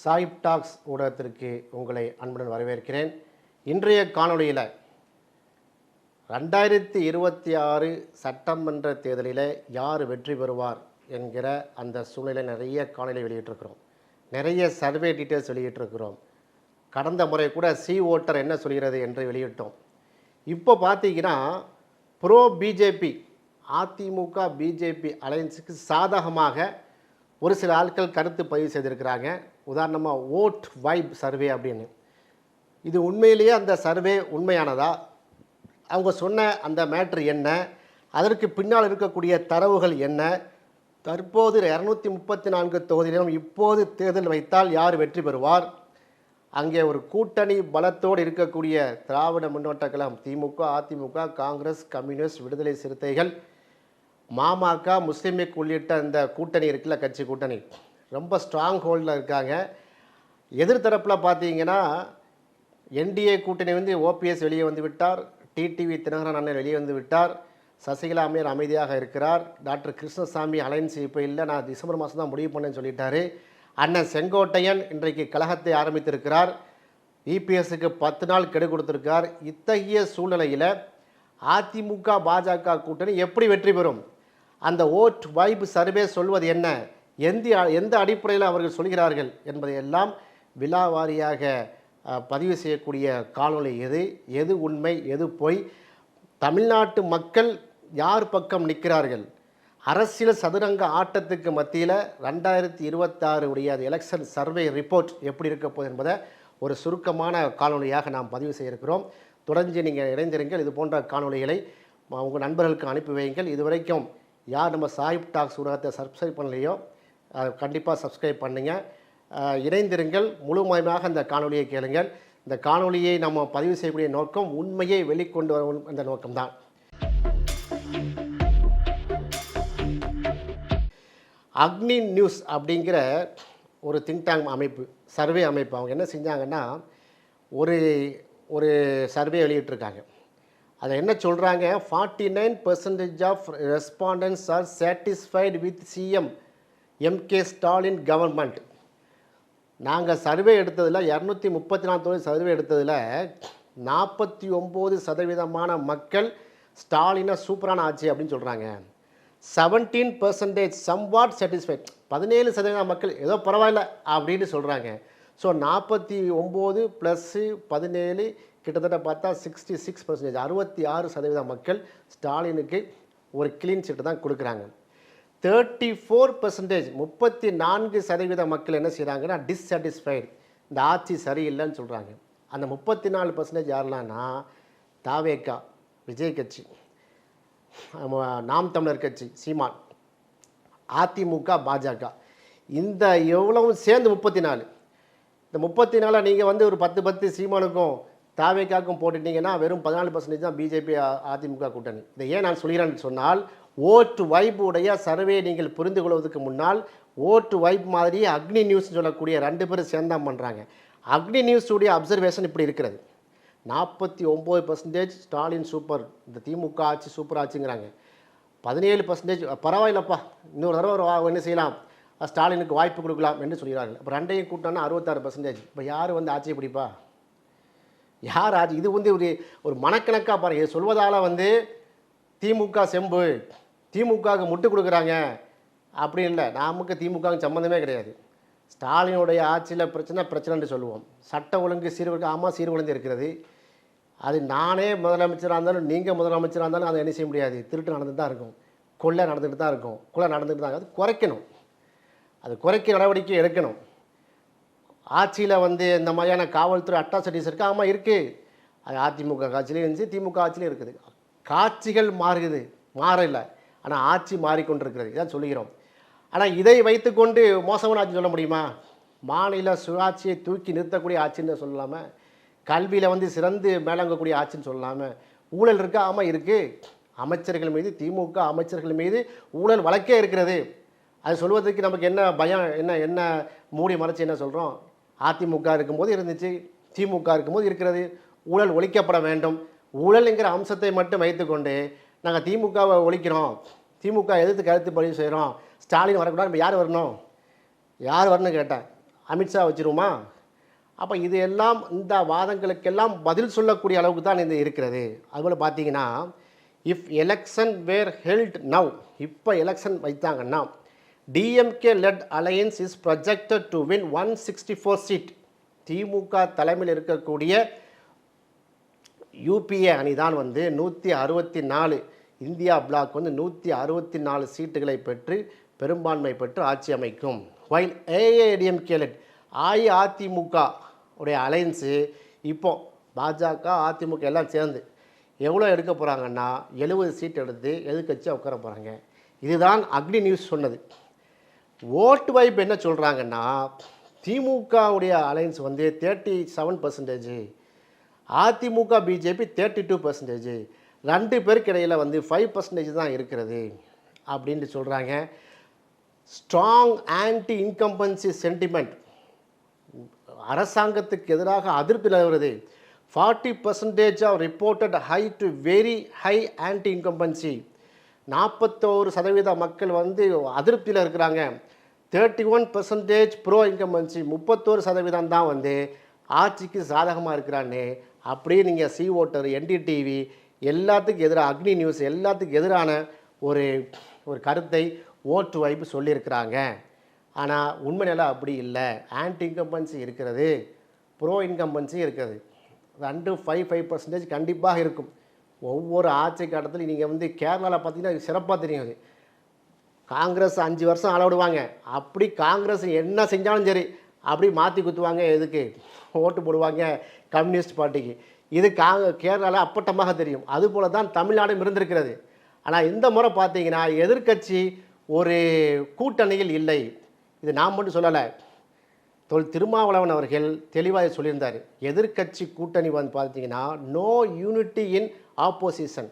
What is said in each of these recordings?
சாயிப் tax ஊடகத்திற்கு உங்களை அன்புடன் வரவேற்கிறேன். இன்றைய காணொளியில் 2026 சட்டமன்ற தேர்தலில் யார் வெற்றி பெறுவார் என்கிற அந்த சூழ்நிலை நிறைய காணொளி வெளியிட்டிருக்கிறோம். நிறைய சர்வே டீட்டெயில்ஸ் வெளியிட்டிருக்கிறோம். கடந்த முறை கூட சி ஓட்டர் என்ன சொல்கிறது என்று வெளியிட்டோம். இப்போ பார்த்தீங்கன்னா ப்ரோ பிஜேபி அதிமுக பிஜேபி அலையன்ஸுக்கு சாதகமாக ஒரு சில ஆட்கள் கருத்து பதிவு செய்திருக்கிறாங்க. உதாரணமாக ஓட் வைப் சர்வே அப்படின்னு. இது உண்மையிலேயே அந்த சர்வே உண்மையானதா, அவங்க சொன்ன அந்த மேட்ரு என்ன, அதற்கு பின்னால் இருக்கக்கூடிய தரவுகள் என்ன, தற்போது 234 தொகுதியிலும் இப்போது தேர்தல் வைத்தால் யார் வெற்றி பெறுவார், அங்கே ஒரு கூட்டணி பலத்தோடு இருக்கக்கூடிய திராவிட முன்னேற்ற கழகம் திமுக, அதிமுக, காங்கிரஸ், கம்யூனிஸ்ட், விடுதலை சிறுத்தைகள், மாமக, முஸ்லீம் லீக் உள்ளிட்ட இந்த கூட்டணி இருக்குல்ல, கட்சி கூட்டணி ரொம்ப ஸ்ட்ராங் ஹோல்டில் இருக்காங்க. எதிர்த்தரப்பில் பார்த்தீங்கன்னா என்டிஏ கூட்டணி வந்து ஓபிஎஸ் வெளியே வந்து விட்டார், டிடிவி தினகரன் அண்ணன் வெளியே வந்து விட்டார், சசிகலா அம்மையார் அமைதியாக இருக்கிறார், டாக்டர் கிருஷ்ணசாமி அலைன்ஸ் இப்போ இல்லை, நான் டிசம்பர் மாதம் தான் முடிவு பண்ணேன்னு சொல்லிட்டாரு, அண்ணன் செங்கோட்டையன் இன்றைக்கு கழகத்தை ஆரம்பித்திருக்கிறார், இபிஎஸ்க்கு 10 நாள் கெடு கொடுத்திருக்கார். இத்தகைய சூழ்நிலையில் அதிமுக பாஜக கூட்டணி எப்படி வெற்றி பெறும்? அந்த ஓட் வைப் சர்வே சொல்வது என்ன, எந்த அடிப்படையில் அவர்கள் சொல்கிறார்கள் என்பதையெல்லாம் விலாவாரியாக பதிவு செய்யக்கூடிய காணொளி எது உண்மை எது பொய், தமிழ்நாட்டு மக்கள் யார் பக்கம் நிற்கிறார்கள், அரசியல் சதுரங்க ஆட்டத்துக்கு மத்தியில் 2026 உடைய அது எலெக்ஷன் சர்வே ரிப்போர்ட் எப்படி இருக்க போகுது என்பதை ஒரு சுருக்கமான காணொளியாக நாம் பதிவு செய்திருக்கிறோம். தொடர்ந்து நீங்கள் இணைந்திருங்கள். இது போன்ற காணொளிகளை உங்கள் நண்பர்களுக்கு அனுப்பி வையுங்கள். இதுவரைக்கும் யார் நம்ம சாயிப் டாக்ஸ் ஊடகத்தை சப்ஸ்கிரைப் பண்ணலையோ கண்டிப்பாக சப்ஸ்கிரைப் பண்ணுங்கள். இணைந்திருங்கள். முழுமையாக இந்த காணொலியை கேளுங்கள். இந்த காணொலியை நம்ம பதிவு செய்யக்கூடிய நோக்கம் உண்மையை வெளிக்கொண்டு வரும் என்ற நோக்கம்தான். அக்னி நியூஸ் அப்படிங்கிற ஒரு திங்க் டேங்க் அமைப்பு, சர்வே அமைப்பு, அவங்க என்ன செஞ்சாங்கன்னா ஒரு சர்வே வெளியிட்டிருக்காங்க. அதை என்ன சொல்கிறாங்க, 49% of respondents are satisfied with CM MK Stalin government. நாங்கள் சர்வே எடுத்ததில் 234 சர்வே எடுத்ததில் 49% மக்கள் ஸ்டாலினை சூப்பரான ஆட்சி அப்படின்னு சொல்கிறாங்க. 17% சம்வாட் சாட்டிஸ்ஃபைட், 17% மக்கள் ஏதோ பரவாயில்ல அப்படின்னு சொல்கிறாங்க. ஸோ 49 + 17 கிட்டத்தட்ட பார்த்தா 66%, 66% மக்கள் ஸ்டாலினுக்கு ஒரு க்ளீன் சீட்டு தான் கொடுக்குறாங்க. 34%, 34% மக்கள் என்ன செய்கிறாங்கன்னா டிஸ்சாட்டிஸ்ஃபைடு, இந்த ஆட்சி சரியில்லைன்னு சொல்கிறாங்க. அந்த 34% யாரெல்லாம்னா தாவேகா விஜய் கட்சி, நாம் தமிழர் கட்சி சீமான், அதிமுக பாஜக, இந்த எவ்வளவும் சேர்ந்து 34. இந்த 34 நீங்கள் வந்து ஒரு 10 சீமானுக்கும் தாவேக்காக்கும் போட்டுட்டிங்கன்னா வெறும் 14% தான் பிஜேபி அதிமுக கூட்டணி. இதை ஏன் நான் சொல்கிறேன்னு சொன்னால், ஓட்டு வைப் உடைய சர்வே நீங்கள் புரிந்து கொள்வதற்கு முன்னால் ஓட்டு வைப் மாதிரியே அக்னி நியூஸ் சொல்லக்கூடிய 2 பேரும் சேர்ந்தான் பண்ணுறாங்க. அக்னி நியூஸுடைய அப்சர்வேஷன் இப்படி இருக்கிறது. 49% ஸ்டாலின் சூப்பர், இந்த திமுக ஆட்சி சூப்பர் ஆட்சிங்கிறாங்க. 17% பரவாயில்லப்பா, இன்னொரு தடவை என்ன செய்யலாம், ஸ்டாலினுக்கு வாய்ப்பு கொடுக்கலாம் என்று சொல்கிறார்கள். இப்போ ரெண்டையும் கூட்டம்னா 66%. இப்போ யார் வந்து ஆட்சியை பிடிப்பா, யார் ஆட்சி? இது வந்து ஒரு மனக்கணக்காக பாருங்கள். இது சொல்வதால் வந்து திமுக செம்பு, திமுகவுக்கு முட்டு கொடுக்குறாங்க அப்படி இல்லை. நமக்கு திமுகவுக்கு சம்மந்தமே கிடையாது. ஸ்டாலினுடைய ஆட்சியில் பிரச்சனைன்னு சொல்லுவோம். சட்ட ஒழுங்கு சீர்குலைந்து இருக்கிறது. அது நானே முதலமைச்சராக இருந்தாலும் நீங்கள் முதலமைச்சராக இருந்தாலும் அதை என்ன செய்ய முடியாது. திருட்டு நடந்துட்டு தான் இருக்கும், கொள்ளை நடந்துகிட்டு தான் இருக்கும், கொலை நடந்துகிட்டு தான். அது குறைக்கணும், அது குறைக்க நடவடிக்கை எடுக்கணும். ஆட்சியில் வந்து இந்த மாதிரியான காவல்துறை அட்ராசிட்டிஸ் இருக்குது. ஆமாம் இருக்குது. அது அதிமுக ஆட்சியிலையும் இருந்துச்சு, திமுக ஆட்சியிலையும் இருக்குது. காட்சிகள் மாறலை, ஆனால் ஆட்சி மாறிக்கொண்டிருக்கிறது. இதான் சொல்லுகிறோம். ஆனால் இதை வைத்துக்கொண்டு மோசமான ஆட்சி சொல்ல முடியுமா? மாநில சுயாட்சியை தூக்கி நிறுத்தக்கூடிய ஆட்சின்னு சொல்லலாமல், கல்வியில் வந்து சிறந்து மேலங்கக்கூடிய ஆட்சின்னு சொல்லலாமல், ஊழல் இருக்கா? ஆமாம் இருக்குது. அமைச்சர்கள் மீது, திமுக அமைச்சர்கள் மீது ஊழல் வழக்கே இருக்கிறது. அது சொல்வதற்கு நமக்கு என்ன பயம், என்ன மூடி மறைச்சி என்ன சொல்கிறோம்? அதிமுக இருக்கும்போது இருந்துச்சு, திமுக இருக்கும்போது இருக்கிறது. ஊழல் ஒழிக்கப்பட வேண்டும். ஊழல்ங்கிற அம்சத்தை மட்டும் வைத்துக்கொண்டு நாங்கள் திமுகவை ஒழிக்கிறோம், திமுக எதிர்த்து கருத்து பதிவு செய்கிறோம், ஸ்டாலின் வரக்கூடாது. இப்போ யார் வரணும் கேட்டேன். அமித்ஷா வச்சிருமா? அப்போ இது எல்லாம் இந்த வாதங்களுக்கெல்லாம் பதில் சொல்லக்கூடிய அளவுக்கு தான் இது இருக்கிறது. அதுபோல் பார்த்தீங்கன்னா, if election were held now, இப்போ எலெக்ஷன் வைத்தாங்கன்னா, DMK led alliance is projected to win 164 seat. திமுக தலைமையில் இருக்கக்கூடிய யூபிஏ அணி தான் வந்து 164, இந்தியா பிளாக் வந்து 164 சீட்டுகளை பெற்று பெரும்பான்மை பெற்று ஆட்சி அமைக்கும். வைல் ஏஏடிஎம்கே லெட், அஇஅதிமுக உடைய அலையன்ஸு இப்போ பாஜக அதிமுக எல்லாம் சேர்ந்து எவ்வளோ எடுக்க போகிறாங்கன்னா 70 சீட் எடுத்து எதிர்க்கட்சியாக உட்கார போகிறாங்க. இதுதான் அக்னி நியூஸ் சொன்னது. ஓட்டு வாய்ப்பு என்ன சொல்கிறாங்கன்னா, திமுகவுடைய அலையன்ஸ் வந்து 37%, அதிமுக பிஜேபி 32%, 2 பேருக்கு இடையில் வந்து 5% தான் இருக்கிறது அப்படின்ட்டு சொல்கிறாங்க. ஸ்ட்ராங் ஆன்டி இன்கம்பன்சி சென்டிமெண்ட், அரசாங்கத்துக்கு எதிராக அதிருப்தி நிலவுறது. 40% of reported high to very high anti incumbency. 41% மக்கள் வந்து அதிருப்தியில் இருக்கிறாங்க. 31% ப்ரோ இன்கம்பன்சி, 31% தான் வந்து ஆட்சிக்கு சாதகமாக இருக்கிறான்னு அப்படியே நீங்கள் சி ஓட்டர், என்டிடிவி எல்லாத்துக்கும் எதிராக, அக்னி நியூஸ் எல்லாத்துக்கும் எதிரான ஒரு ஒரு கருத்தை ஓட்டு வாய்ப்பு சொல்லியிருக்கிறாங்க. ஆனால் உண்மை நிலை அப்படி இல்லை. ஆன்டி இன்கம்பன்சி இருக்கிறது, ப்ரோ இன்கம்பன்சி இருக்கிறது. 2-5% கண்டிப்பாக இருக்கும். ஒவ்வொரு ஆட்சி காலத்தில் நீங்கள் வந்து கேரளாவில் பார்த்தீங்கன்னா சிறப்பாக தெரியும். அது காங்கிரஸ் 5 வருஷம் அளவிடுவாங்க. அப்படி காங்கிரஸ் என்ன செஞ்சாலும் சரி அப்படி மாற்றி குத்துவாங்க. எதுக்கு ஓட்டு போடுவாங்க? கம்யூனிஸ்ட் பார்ட்டிக்கு. இது கேரளாவில் அப்பட்டமாக தெரியும். அதுபோல தான் தமிழ்நாடும் இருந்திருக்கிறது. ஆனால் இந்த முறை பார்த்தீங்கன்னா எதிர்க்கட்சி ஒரு கூட்டணியில் இல்லை. இது நான் மட்டும் சொல்லலை, திருமாவளவன் அவர்கள் தெளிவாக சொல்லியிருந்தார். எதிர்க்கட்சி கூட்டணி வந்து பார்த்தீங்கன்னா no unity in opposition,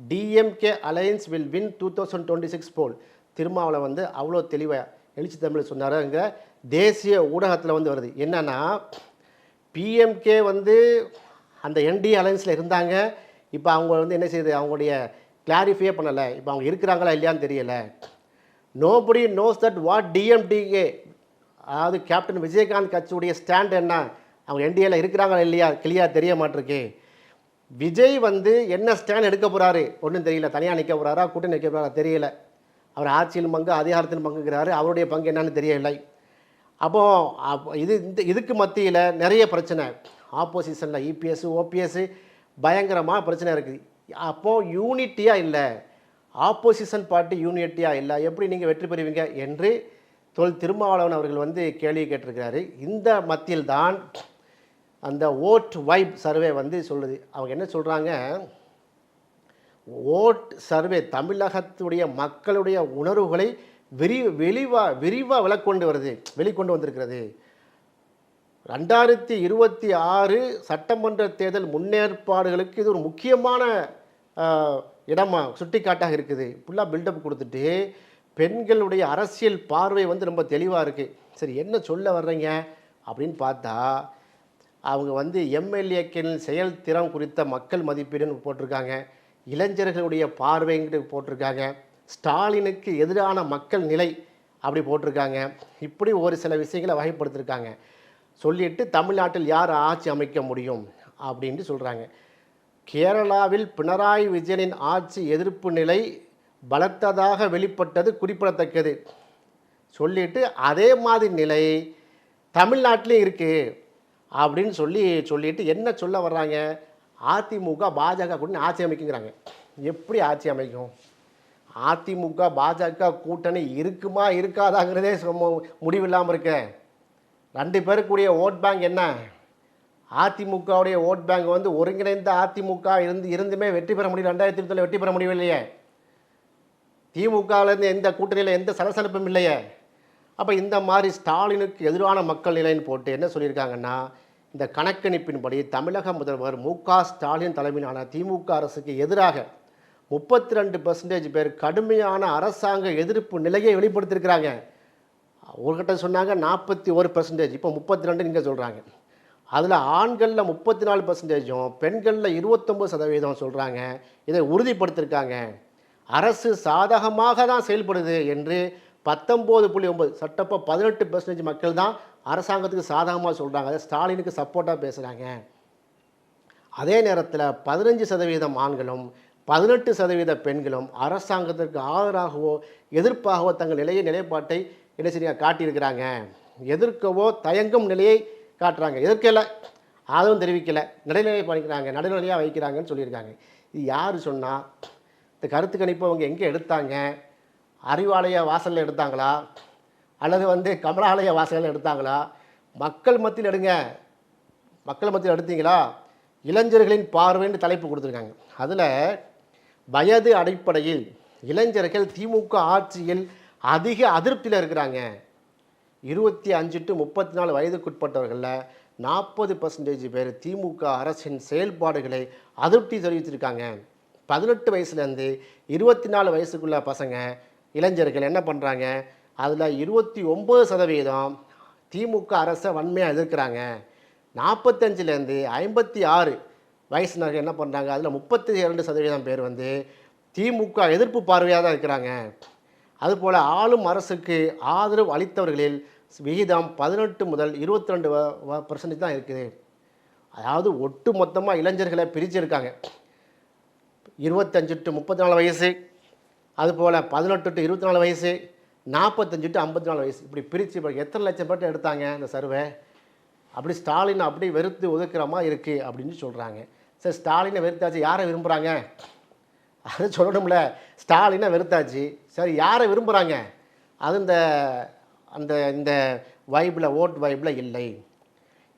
DMK alliance will win 2026 poll. Thirumavalavan வந்து அவ்வளோ தெளிவாக எழுச்சி தமிழ் சொன்னார். அங்கே தேசிய ஊடகத்தில் வந்து வருது என்னென்னா, பிஎம்கே வந்து அந்த என்டிஏ அலையன்ஸில் இருந்தாங்க. இப்போ அவங்க வந்து என்ன செய்யுது, அவங்களுடைய கிளாரிஃபையே பண்ணலை. இப்போ அவங்க இருக்கிறாங்களா இல்லையான்னு தெரியலை. Nobody knows that what DMDK, அதாவது கேப்டன் விஜயகாந்த் கட்சியுடைய ஸ்டாண்ட் என்ன, அவங்க என்டிஏல இருக்கிறாங்களா இல்லையா கிளியாக தெரிய மாட்டிருக்கு. விஜய் வந்து என்ன ஸ்டாண்ட் எடுக்க போகிறாரு ஒன்றும் தெரியல. தனியாக நிற்க போகிறாரா, கூட்டணி நிற்க போகிறாரா தெரியல. அவர் ஆட்சியில் பங்கு அதிகாரத்தின் பங்குங்கிறாரு, அவருடைய பங்கு என்னன்னு தெரியலை. அப்போது இதுக்கு மத்தியில் நிறைய பிரச்சனை. ஆப்போசிஷனில் இபிஎஸ் ஓபிஎஸ் பயங்கரமாக பிரச்சனை இருக்குது. அப்போது யூனிட்டியாக இல்லை, ஆப்போசிஷன் பார்ட்டி யூனிட்டியாக இல்லை, எப்படி நீங்கள் வெற்றி பெறுவீங்க என்று திருமாவளவன் அவர்கள் வந்து கேள்வி கேட்டிருக்கிறாரு. இந்த மத்தியில் தான் அந்த ஓட் வைப் சர்வே வந்து சொல்லுது. அவங்க என்ன சொல்கிறாங்க, ஓட் சர்வே தமிழகத்துடைய மக்களுடைய உணர்வுகளை விரிவாக வெளிக்கொண்டு வந்திருக்கிறது. 2026 சட்டமன்ற தேர்தல் முன்னேற்பாடுகளுக்கு இது ஒரு முக்கியமான இடமா சுட்டிக்காட்டாக இருக்குது. ஃபுல்லாக பில்டப் கொடுத்துட்டு பெண்களுடைய அரசியல் பார்வை வந்து ரொம்ப தெளிவாக இருக்குது. சரி, என்ன சொல்ல வர்றீங்க அப்படின்னு பார்த்தா, அவங்க வந்து எம்எல்ஏக்களின் செயல்திறன் குறித்த மக்கள் மதிப்பீடுன்னு போட்டிருக்காங்க. இளைஞர்களுடைய பார்வைங்கிட்டு போட்டிருக்காங்க. ஸ்டாலினுக்கு எதிரான மக்கள் நிலை அப்படி போட்டிருக்காங்க. இப்படி ஒரு சில விஷயங்களை வகைப்படுத்திருக்காங்க. சொல்லிட்டு தமிழ்நாட்டில் யார் ஆட்சி அமைக்க முடியும் அப்படின்ட்டு சொல்கிறாங்க. கேரளாவில் பினராயி விஜயனின் ஆட்சி எதிர்ப்பு நிலை பலத்ததாக வெளிப்பட்டது குறிப்பிடத்தக்கது. சொல்லிட்டு அதே மாதிரி நிலை தமிழ்நாட்டிலையும் இருக்குது அப்படின்னு சொல்லிட்டு என்ன சொல்ல வர்றாங்க, அதிமுக பாஜக கூட்டணி ஆட்சி அமைக்குங்கிறாங்க. எப்படி ஆட்சி அமைக்கும்? அதிமுக பாஜக கூட்டணி இருக்குமா இருக்காதாங்கிறதே முடிவில்லாமல் இருக்க. 2 பேருக்குரிய ஓட் பேங்க் என்ன? அதிமுகவுடைய ஓட் பேங்க் வந்து ஒருங்கிணைந்த அதிமுக இருந்துமே வெற்றி பெற முடியல. 2020 வெற்றி பெற முடியவில்லையே. திமுகவிலேருந்து எந்த கூட்டணியில் எந்த சலசலப்பும் இல்லையே. அப்போ இந்த மாதிரி ஸ்டாலினுக்கு எதிரான மக்கள் நிலைன்னு போட்டு என்ன சொல்லியிருக்காங்கன்னா, இந்த கணக்கெடுப்பின்படி தமிழக முதல்வர் மு.க. ஸ்டாலின் தலைமையிலான திமுக அரசுக்கு எதிராக 32% பேர் கடுமையான அரசாங்க எதிர்ப்பு நிலையை வெளிப்படுத்தியிருக்கிறாங்க. ஒரு கட்டம் சொன்னாங்க 41%, இப்போ 32 நீங்கள் சொல்கிறாங்க. அதில் ஆண்களில் 34%, பெண்களில் 29% சொல்கிறாங்க. இதை உறுதிப்படுத்தியிருக்காங்க. அரசு சாதகமாக தான் செயல்படுது என்று 19.9 சட்டப்போ 18% மக்கள் தான் அரசாங்கத்துக்கு சாதகமாக சொல்கிறாங்க, அதை ஸ்டாலினுக்கு சப்போர்ட்டாக பேசுகிறாங்க. அதே நேரத்தில் 15% ஆண்களும் 18% பெண்களும் அரசாங்கத்திற்கு ஆதரவாகவோ எதிர்ப்பாகவோ தங்கள் நிலைப்பாட்டை என்ன செய்ய காட்டியிருக்கிறாங்க. எதிர்க்கவோ தயங்கும் நிலையை காட்டுறாங்க, எதிர்க்கலை ஆதரவும் தெரிவிக்கலை, நடுநிலை பண்ணிக்கிறாங்க, நடுநிலையாக வைக்கிறாங்கன்னு சொல்லியிருக்காங்க. இது யார் சொன்னால்? இந்த கருத்து கணிப்பை அவங்க எங்கே எடுத்தாங்க? அறிவாலய வாசலில் எடுத்தாங்களா, அல்லது கமலாலய வாசலில் எடுத்தாங்களா? மக்கள் மத்தியில் எடுங்க, மக்கள் மத்தியில் எடுத்தீங்களா? இளைஞர்களின் பார்வைன்னு தலைப்பு கொடுத்துருக்காங்க. அதில் வயது அடிப்படையில் இளைஞர்கள் திமுக ஆட்சியில் அதிக அதிருப்தியில் இருக்கிறாங்க. 25 to 34 வயதுக்குட்பட்டவர்களில் 40% பேர் திமுக அரசின் செயல்பாடுகளை அதிருப்தி தெரிவித்திருக்காங்க. 18 வயசுலேருந்து 24 வயசுக்குள்ள பசங்க இளைஞர்கள் என்ன பண்ணுறாங்க? அதில் 29% திமுக அரசை வன்மையாக எதிர்க்கிறாங்க. 45லேருந்து 56 வயசினர்கள் என்ன பண்ணுறாங்க? அதில் 32% பேர் திமுக எதிர்ப்பு பார்வையாக தான் இருக்கிறாங்க. அதுபோல் ஆளும் அரசுக்கு ஆதரவு அளித்தவர்களில் விகிதம் 18 முதல் 22% தான் இருக்குது. அதாவது ஒட்டு மொத்தமாக இளைஞர்களை பிரிச்சிருக்காங்க. 25 to 34 வயசு, அதுபோல் 18 to 24 வயசு, 45 to 54 வயசு, இப்படி பிரித்து இப்போ எத்தனை லட்சம் பேர்ட்ட எடுத்தாங்க இந்த சர்வே? அப்படி ஸ்டாலின் அப்படி வெறுத்து ஒதுக்குறமா இருக்குது அப்படின்னு சொல்கிறாங்க. சரி, ஸ்டாலினை வெறுத்தாச்சு, யாரை விரும்புகிறாங்க அது சொல்லணும்ல. ஸ்டாலினை வெறுத்தாச்சு, சரி யாரை விரும்புகிறாங்க? அது இந்த வைப்பில், ஓட் வைப்பில் இல்லை.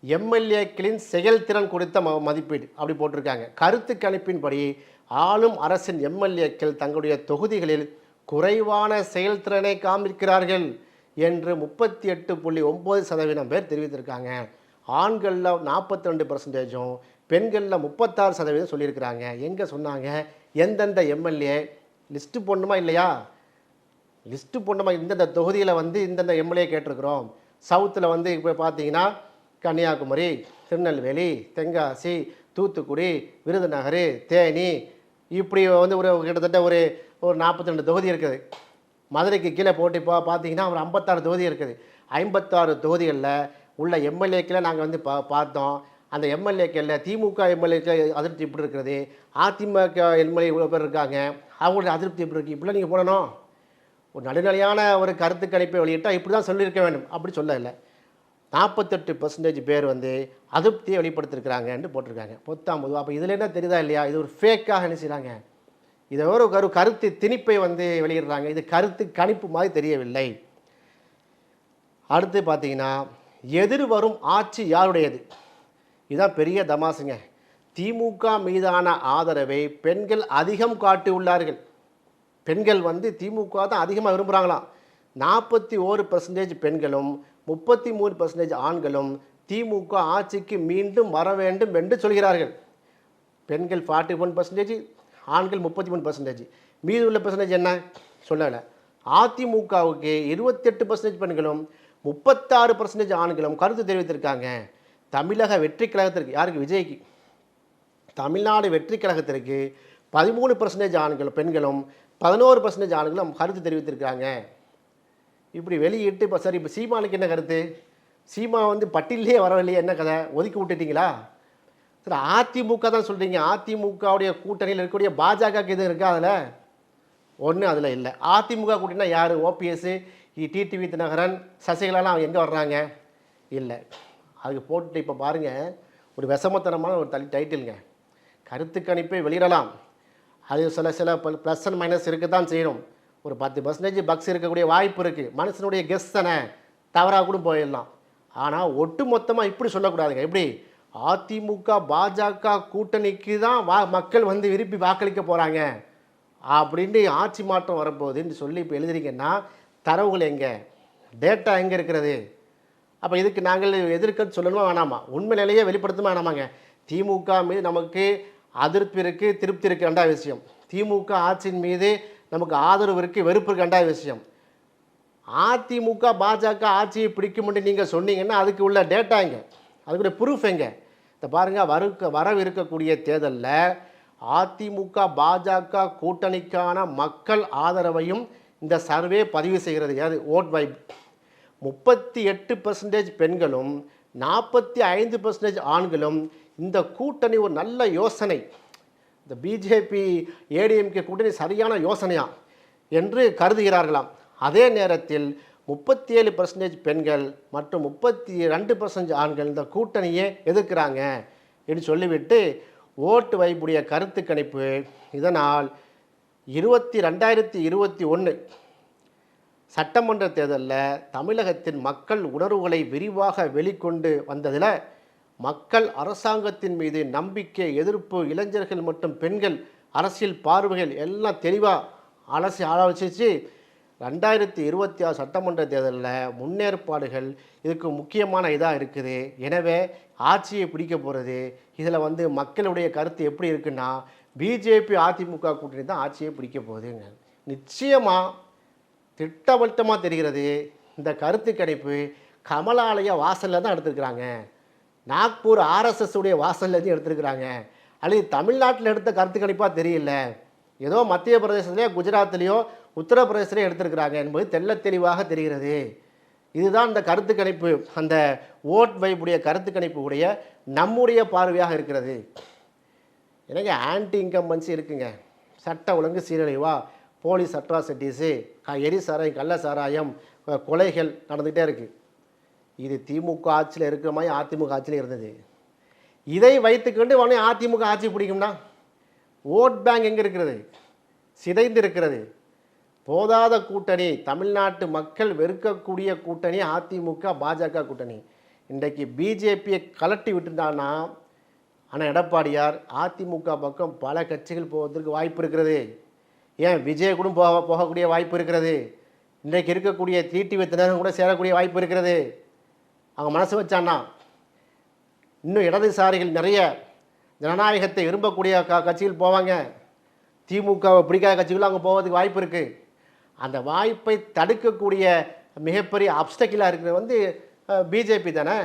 எம்எல்ஏக்களின் செயல்திறன் குறித்த மதிப்பீடு அப்படி போட்டிருக்காங்க. கருத்து கணிப்பின்படி ஆளும் அரசின் எம்எல்ஏக்கள் தங்களுடைய தொகுதிகளில் குறைவான செயல்திறனை காமிக்கிறார்கள் என்று 38.9% பேர் தெரிவித்திருக்காங்க. ஆண்களில் 42%, பெண்களில் 36% சொல்லியிருக்கிறாங்க. எங்கே சொன்னாங்க? எந்தெந்த எம்எல்ஏ லிஸ்ட்டு போடணுமா இல்லையா? லிஸ்ட்டு போடணுமா? இந்தந்த தொகுதியில் இந்தந்த எம்எல்ஏ கேட்டிருக்கிறோம். சவுத்தில் இப்போ பார்த்தீங்கன்னா கன்னியாகுமரி, திருநெல்வேலி, தென்காசி, தூத்துக்குடி, விருதுநகர், தேனி, இப்படி ஒரு கிட்டத்தட்ட ஒரு 42 தொகுதி இருக்குது. மதுரைக்கு கீழே போட்டு பார்த்தீங்கன்னா ஒரு 56 தொகுதி இருக்குது. 56 தொகுதிகளில் உள்ள எம்எல்ஏக்களை நாங்கள் பார்த்தோம். அந்த எம்எல்ஏக்களில் திமுக எம்எல்ஏக்கள் அதிருப்தி இப்படி இருக்கிறது, அதிமுக எம்எல்ஏ இவ்வளோ பேர் இருக்காங்க, அவங்களுடைய அதிருப்தி இப்படி இருக்குது. இப்படிலாம் நீங்கள் போடணும். ஒரு நடுநிலையான ஒரு கருத்து கணிப்பை வெளியிட்டால் இப்படி தான் சொல்லியிருக்க வேண்டும். அப்படி சொல்லலை. 48% பேர் அதிருப்தியை வெளிப்படுத்திருக்கிறாங்கன்னு போட்டிருக்காங்க. பொத்தாம்பது. அப்போ இதில் என்ன தெரியுதா இல்லையா? இது ஒரு ஃபேக்காக என்ன செய்கிறாங்க? இதை ஒரு கருத்து திணிப்பை வெளியிடுறாங்க. இது கருத்து கணிப்பு மாதிரி தெரியவில்லை. அடுத்து பார்த்தீங்கன்னா, எதிர்வரும் ஆட்சி யாருடையது? இதுதான் பெரிய தமாசுங்க. திமுக மீதான ஆதரவை பெண்கள் அதிகம் காட்டியுள்ளார்கள். பெண்கள் திமுக தான் அதிகமாக விரும்புகிறாங்களாம். 41% பெண்களும் 33% ஆண்களும் திமுக ஆட்சிக்கு மீண்டும் வர வேண்டும் என்று சொல்கிறார்கள். பெண்கள் 41%, ஆண்கள் 33%. மீது உள்ள பெர்சன்டேஜ் என்ன சொல்லலை. அதிமுகவுக்கு 28% பெண்களும் 36% ஆண்களும் கருத்து தெரிவித்திருக்காங்க. தமிழக வெற்றி கழகத்திற்கு, யாருக்கு? விஜய்க்கு. தமிழ்நாடு வெற்றி கழகத்திற்கு 13% ஆண்களும் பெண்களும் 11% ஆண்களும் கருத்து தெரிவித்திருக்காங்க. இப்படி வெளியிட்டு இப்போ சரி, இப்போ சீமானுக்கு என்ன கருத்து? சீமா பட்டியலே வரவில்லையே, என்ன கதை? ஒதுக்கி விட்டுட்டீங்களா? சரி, அதிமுக தான் சொல்கிறீங்க. அதிமுகவுடைய கூட்டணியில் இருக்கக்கூடிய பாஜகவுக்கு எதுவும் இருக்கா? அதில் ஒன்று அதில் இல்லை. அதிமுக கூட்டணினா யார்? ஓபிஎஸ், டிடிவி தினகரன், சசிகலாலாம் அவங்க எங்கே வர்றாங்க? இல்லை. அதுக்கு போட்டு இப்போ பாருங்கள், ஒரு விஷமத்தனமான ஒரு டைட்டிலுங்க. கருத்து கணிப்பை வெளியிடலாம், அது சில ப்ளஸ் அண்ட் மைனஸ் இருக்க தான் செய்யணும். ஒரு 10% பக்ஸ் இருக்கக்கூடிய வாய்ப்பு இருக்குது. மனுஷனுடைய கெஸ் தானே, தவறாக கூட போயிடலாம். ஆனால் ஒட்டு மொத்தமாக இப்படி சொல்லக்கூடாதுங்க. எப்படி? அதிமுக பாஜக கூட்டணிக்கு தான் மக்கள் விரும்பி வாக்களிக்க போகிறாங்க அப்படின்ட்டு ஆட்சி மாற்றம் வரப்போகுதுன்னு சொல்லி இப்போ எழுதுறீங்கன்னா தரவுகள் எங்கே? டேட்டா எங்கே இருக்கிறது? அப்போ இதுக்கு நாங்கள் எதிர்க்க சொல்லணுமா வேணாமா? உண்மை நிலையை வெளிப்படுத்தணுமா வேணாமாங்க? திமுக மீது நமக்கு அதிருப்தி இருக்குது, திருப்தி இருக்குது, ரெண்டாவது விஷயம். திமுக ஆட்சியின் மீது நமக்கு ஆதரவு இருக்குது, வெறுப்பு இருக்குது, ரெண்டாவது விஷயம். அதிமுக பாஜக ஆட்சியை பிடிக்கும்னு நீங்கள் சொன்னீங்கன்னா அதுக்கு உள்ள டேட்டா எங்கே? அதுக்குடைய ப்ரூஃப் எங்கே? இந்த பாருங்கள், வரவிருக்கக்கூடிய தேர்தலில் அதிமுக பாஜக கூட்டணிக்கான மக்கள் ஆதரவையும் இந்த சர்வே பதிவு செய்கிறது. யார்? Vote vibe. 38% பெண்களும் 45% ஆண்களும் இந்த கூட்டணி ஒரு நல்ல யோசனை, இந்த பிஜேபி ஏடிஎம்கே கூட்டணி சரியான யோசனையா என்று கருதுகிறார்களாம். அதே நேரத்தில் 37% பெண்கள் மற்றும் 32% ஆண்கள் இந்த கூட்டணியை எதிர்க்கிறாங்க என்று சொல்லிவிட்டு ஓட்டு வைப்புடைய கருத்து கணிப்பு இதனால் 2021 சட்டமன்ற தேர்தலில் தமிழகத்தின் மக்கள் உணர்வுகளை விரிவாக வெளிக்கொண்டு வந்ததில் மக்கள் அரசாங்கத்தின் மீது நம்பிக்கை, எதிர்ப்பு, இளைஞர்கள் மற்றும் பெண்கள் அரசியல் பார்வைகள் எல்லாம் தெளிவாக ஆலோசித்து 2026 சட்டமன்ற தேர்தலில் முன்னேற்பாடுகள் இதுக்கு முக்கியமான இதாக இருக்குது. எனவே ஆட்சியை பிடிக்க போகிறது. இதில் மக்களுடைய கருத்து எப்படி இருக்குன்னா, பிஜேபி அதிமுக கூட்டணி தான் ஆட்சியை பிடிக்க போகுதுங்க. நிச்சயமாக திட்டவட்டமாக தெரிகிறது. இந்த கருத்து கணிப்பு கமலாலய வாசலில் தான் எடுத்துருக்குறாங்க, நாக்பூர் ஆர்எஸ்எஸ் உடைய வாசல்லேருந்து எடுத்துருக்குறாங்க, அல்லது தமிழ்நாட்டில் எடுத்த கருத்து கணிப்பாக தெரியல, ஏதோ மத்திய பிரதேசத்துலேயோ குஜராத்லேயோ உத்தரப்பிரதேசத்துலேயோ எடுத்திருக்கிறாங்க என்பது தெள்ள தெளிவாக தெரிகிறது. இதுதான் இந்த கருத்து கணிப்பு, அந்த ஓட் வைப்புடைய கருத்து கணிப்பு உடைய நம்முடைய பார்வையாக இருக்கிறது. எனக்கு ஆன்டி இன்கம்பன்சி இருக்குங்க, சட்ட ஒழுங்கு சீரழிவா, போலீஸ் அட்ராசிட்டிஸு, எரி சாராயம், கள்ள சாராயம், கொலைகள் நடந்துகிட்டே இருக்குது. இது திமுக ஆட்சியில் இருக்கிற மாதிரி அதிமுக ஆட்சியில் இருந்தது. இதை வைத்துக்கொண்டு உடனே அதிமுக ஆட்சி பிடிக்கும்னா ஓட் பேங்க் எங்கே இருக்கிறது? சிதைந்து இருக்கிறது. போதாத கூட்டணி, தமிழ்நாட்டு மக்கள் வெறுக்கக்கூடிய கூட்டணி அதிமுக பாஜக கூட்டணி. இன்றைக்கு பிஜேபியை கலட்டி விட்டுட்டான்னா, ஆனால் எடப்பாடியார் அதிமுக பக்கம் பல கட்சிகள் போவதற்கு வாய்ப்பு இருக்கிறது. ஏன் விஜய் கூட போகக்கூடிய வாய்ப்பு இருக்கிறது. இன்றைக்கு இருக்கக்கூடிய டிடிவி தினகரன் கூட சேரக்கூடிய வாய்ப்பு இருக்கிறது. அவங்க மனசு வச்சான்னா இன்னும் இடதுசாரிகள் நிறைய ஜனநாயகத்தை விரும்பக்கூடிய கட்சிகள் போவாங்க. திமுகவை பிடிக்காத கட்சிகள் அங்கே போவதுக்கு வாய்ப்பு இருக்குது. அந்த வாய்ப்பை தடுக்கக்கூடிய மிகப்பெரிய அப்டக்கிளாக இருக்கிறது பிஜேபி தானே.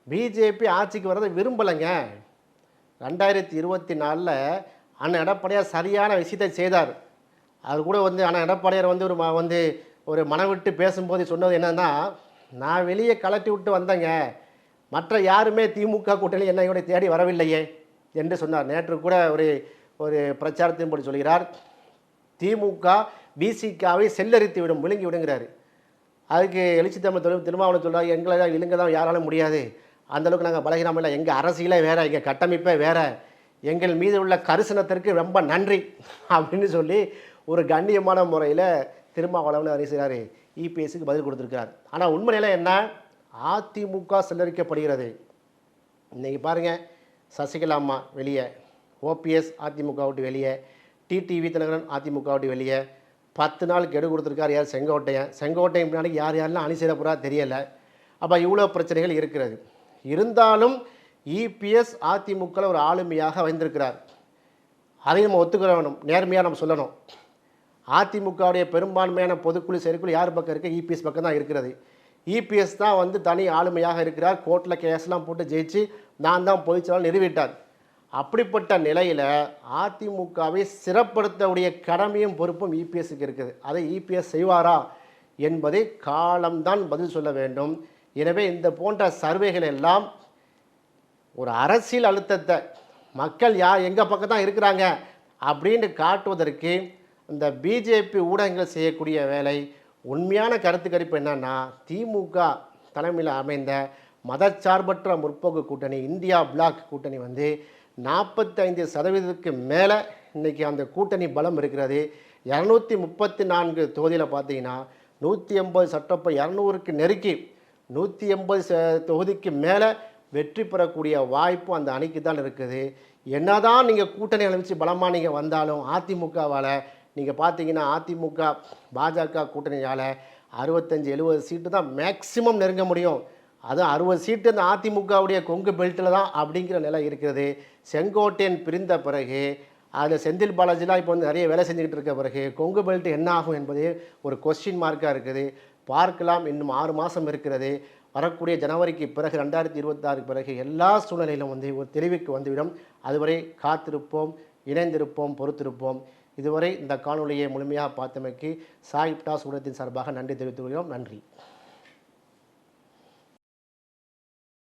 பிஜேபி ஆட்சிக்கு வர்றதை விரும்பலைங்க. 2024 அண்ணன் எடப்பாடியார் சரியான விஷயத்தை செய்தார். அது கூட அண்ணன் எடப்பாடியார் ஒரு மனம் விட்டு பேசும்போது சொன்னது என்னன்னா, நான் வெளியே கலட்டி விட்டு வந்தேங்க, மற்ற யாருமே திமுக கூட்டணி என்னையோட தேடி வரவில்லையே என்று சொன்னார். நேற்று கூட ஒரு பிரச்சாரத்தின்படி சொல்கிறார், திமுக பிசிகாவை செல்லரித்து விடும், விழுங்கி விடுங்கிறாரு. அதுக்கு எழுச்சி தமிழ் திருமாவளவன் சொல்கிறார், எங்களை தான் விழுங்க தான் யாராலும் முடியாது, அந்தளவுக்கு நாங்கள் பலகீனம் இல்லை, எங்கள் அரசியலே வேறு, எங்கள் கட்டமைப்பே வேறு, எங்கள் மீது உள்ள கரிசனத்திற்கு ரொம்ப நன்றி அப்படின்னு சொல்லி ஒரு கண்ணியமான முறையில் திருமாவளவன் அறிவிக்கிறார். இபிஎஸ்க்கு பதில் கொடுத்துருக்கார். ஆனால் உண்மை நிலை என்ன? அதிமுக செல்லரிக்கப்படுகிறது. இன்றைக்கி பாருங்கள், சசிகலா அம்மா வெளியே, ஓபிஎஸ் அதிமுக விட்டு வெளியே, டிடிவி தினகரன் அதிமுக விட்டு வெளியே, 10 நாள் கெடு கொடுத்துருக்கார். யார்? செங்கோட்டையன் பின்னாடி யார் யாரெல்லாம் அணி சேர போகிறா தெரியலை. அப்போ இவ்வளோ பிரச்சனைகள் இருக்கிறது. இருந்தாலும் இபிஎஸ் அதிமுகவில் ஒரு ஆளுமையாக வந்திருக்கிறார். அதை நம்ம ஒத்துக்கிற வேணும், நேர்மையாக நம்ம சொல்லணும். அதிமுகவுடைய பெரும்பான்மையான பொதுக்குழு செயற்குழு யார் பக்கம் இருக்குது? இபிஎஸ் பக்கம் தான் இருக்கிறது. இபிஎஸ் தான் தனி ஆளுமையாக இருக்கிறார். கோர்ட்டில் கேஸ்லாம் போட்டு ஜெயிச்சு நான் தான் பொதுச்செயலாளர் நிறுவிட்டார். அப்படிப்பட்ட நிலையில் அதிமுகவை சிறப்படுத்தக்கூடிய கடமையும் பொறுப்பும் இபிஎஸ்க்கு இருக்குது. அதை இபிஎஸ் செய்வாரா என்பதை காலம்தான் பதில் சொல்ல வேண்டும். எனவே இந்த போன்ற சர்வேகள் எல்லாம் ஒரு அரசியல் அழுத்தத்தை மக்கள் எங்கள் பக்கம் தான் இருக்கிறாங்க அப்படின்னு காட்டுவதற்கு இந்த பிஜேபி ஊடகங்கள் செய்யக்கூடிய வேலை. உண்மையான கருத்து கணிப்பு என்னன்னா, திமுக தலைமையில் அமைந்த மதச்சார்பற்ற முற்போக்கு கூட்டணி, இந்தியா பிளாக் கூட்டணி 45% மேலே இன்றைக்கி அந்த கூட்டணி பலம் இருக்கிறது. 234 தொகுதியில் பார்த்தீங்கன்னா 180 சட்டப்போ 200க்கு நெருக்கி 180 தொகுதிக்கு மேலே வெற்றி பெறக்கூடிய வாய்ப்பு அந்த அணிக்கு தான் இருக்குது. என்னதான் நீங்கள் கூட்டணி வச்சு பலமாக நீங்கள் வந்தாலும் அதிமுகவால் நீங்கள் பார்த்தீங்கன்னா, அதிமுக பாஜக கூட்டணியால் 65-70 சீட்டு தான் மேக்சிமம் நெருங்க முடியும். அதுவும் 60 சீட்டு அந்த அதிமுகவுடைய கொங்கு பெல்ட்டில் தான் அப்படிங்கிற நிலை இருக்கிறது. செங்கோட்டையன் பிரிந்த பிறகு அதில் செந்தில் பாலாஜிலாம் இப்போ நிறைய வேலை செஞ்சுக்கிட்டு இருக்க பிறகு கொங்கு பெல்ட் என்ன ஆகும் என்பது ஒரு கொஸ்டின் மார்க்காக இருக்குது. பார்க்கலாம். இன்னும் 6 மாதம் இருக்கிறது. வரக்கூடிய ஜனவரிக்கு பிறகு 2026 பிறகு எல்லா சூழ்நிலையிலும் ஒரு தெளிவுக்கு வந்துவிடும். அதுவரை காத்திருப்போம், இணைந்திருப்போம், பொறுத்திருப்போம். இதுவரை இந்த காணொலியை முழுமையாக பார்த்தமைக்கு சாய் பிட்டாஸ் ஊடகத்தின் சார்பாக நன்றி தெரிவித்துக் கொள்கிறோம். நன்றி.